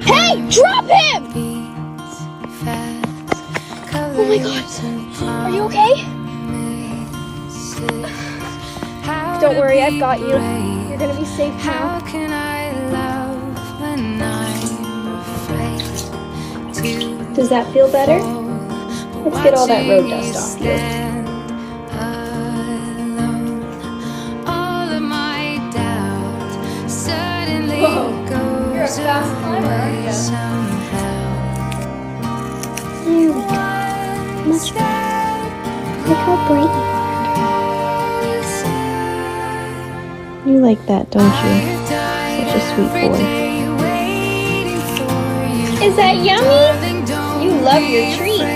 Hey, drop him! Oh my God. Are you okay? Don't worry, I've got you. You're gonna be safe now. Does that feel better? Let's get all that road dust off you. Whoa, you're a fast climber, aren't you? There we go. Much better. Look how bright you are. You like that, don't you? Such a sweet boy. Is that yummy? You love your treats.